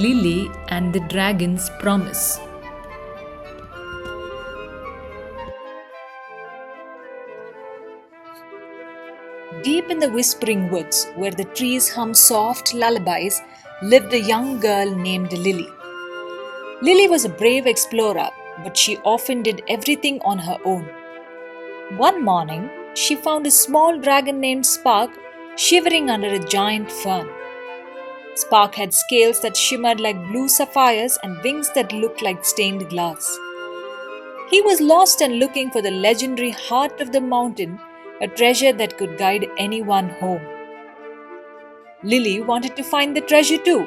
Lily and the Dragon's Promise. Deep in the whispering woods, where the trees hummed soft lullabies, lived a young girl named Lily. Lily was a brave explorer, but she often did everything on her own. One morning, she found a small dragon named Spark shivering under a giant fern. Spark had scales that shimmered like blue sapphires and wings that looked like stained glass. He was lost and looking for the legendary heart of the mountain, a treasure that could guide anyone home. Lily wanted to find the treasure too.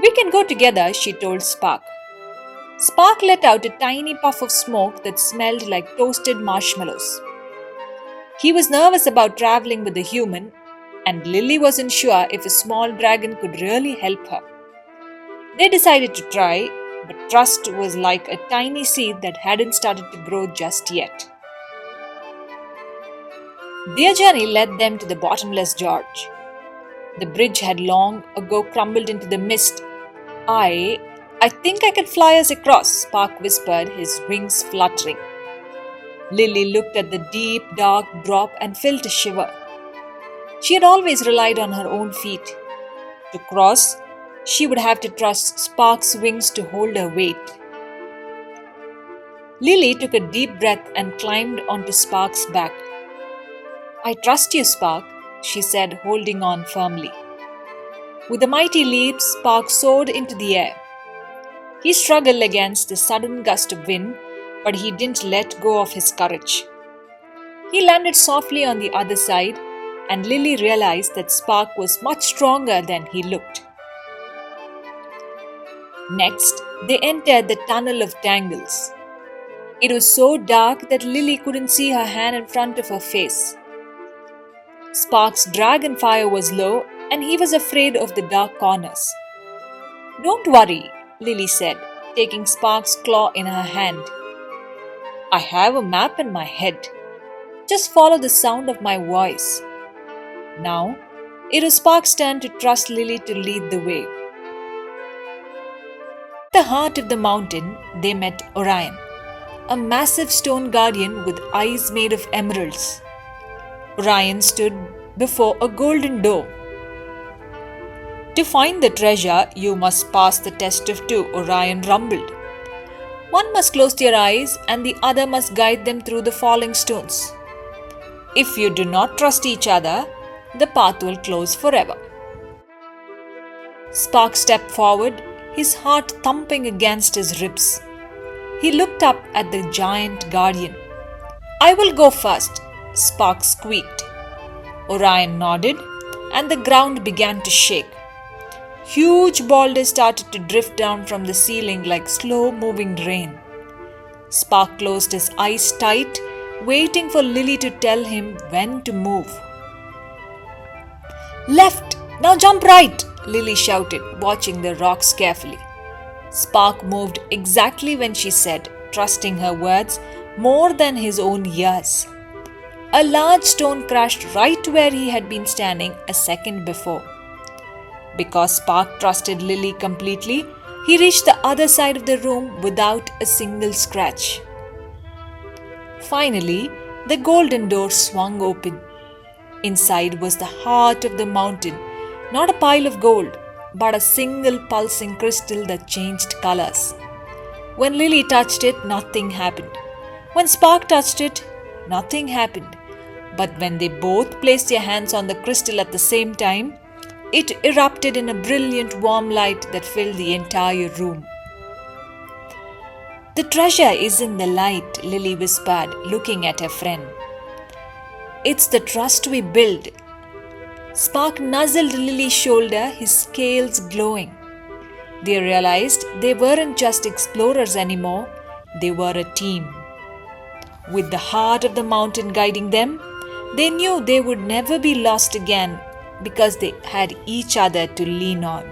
"We can go together," she told Spark. Spark let out a tiny puff of smoke that smelled like toasted marshmallows. He was nervous about traveling with a human, and Lily wasn't sure if a small dragon could really help her. They decided to try, but trust was like a tiny seed that hadn't started to grow just yet. Their journey led them to the bottomless gorge. The bridge had long ago crumbled into the mist. I think I could fly us across," Spark whispered, his wings fluttering. Lily looked at the deep, dark drop and felt a shiver. She had always relied on her own feet. To cross, she would have to trust Spark's wings to hold her weight. Lily took a deep breath and climbed onto Spark's back. "I trust you, Spark," she said, holding on firmly. With a mighty leap, Spark soared into the air. He struggled against the sudden gust of wind, but he didn't let go of his courage. He landed softly on the other side, and Lily realized that Spark was much stronger than he looked. Next, they entered the tunnel of tangles. It was so dark that Lily couldn't see her hand in front of her face. Spark's dragon fire was low, and he was afraid of the dark corners. "Don't worry," Lily said, taking Spark's claw in her hand. "I have a map in my head. Just follow the sound of my voice." Now, it was Spark's turn to trust Lily to lead the way. At the heart of the mountain, they met Orion, a massive stone guardian with eyes made of emeralds. Orion stood before a golden door. "To find the treasure, you must pass the test of two," Orion rumbled. "One must close their eyes and the other must guide them through the falling stones. If you do not trust each other, the path will close forever." Spark stepped forward, his heart thumping against his ribs. He looked up at the giant guardian. "I will go first," Spark squeaked. Orion nodded, and the ground began to shake. Huge boulders started to drift down from the ceiling like slow-moving rain. Spark closed his eyes tight, waiting for Lily to tell him when to move. "Left! Now jump right!" Lily shouted, watching the rocks carefully. Spark moved exactly when she said, trusting her words more than his own ears. A large stone crashed right where he had been standing a second before. Because Spark trusted Lily completely, he reached the other side of the room without a single scratch. Finally, the golden door swung open. Inside was the heart of the mountain, not a pile of gold, but a single pulsing crystal that changed colors. When Lily touched it, nothing happened. When Spark touched it, nothing happened. But when they both placed their hands on the crystal at the same time, it erupted in a brilliant warm light that filled the entire room. "The treasure is in the light," Lily whispered, looking at her friend. "It's the trust we build." Spark nuzzled Lily's shoulder, his scales glowing. They realized they weren't just explorers anymore, they were a team. With the heart of the mountain guiding them, they knew they would never be lost again because they had each other to lean on.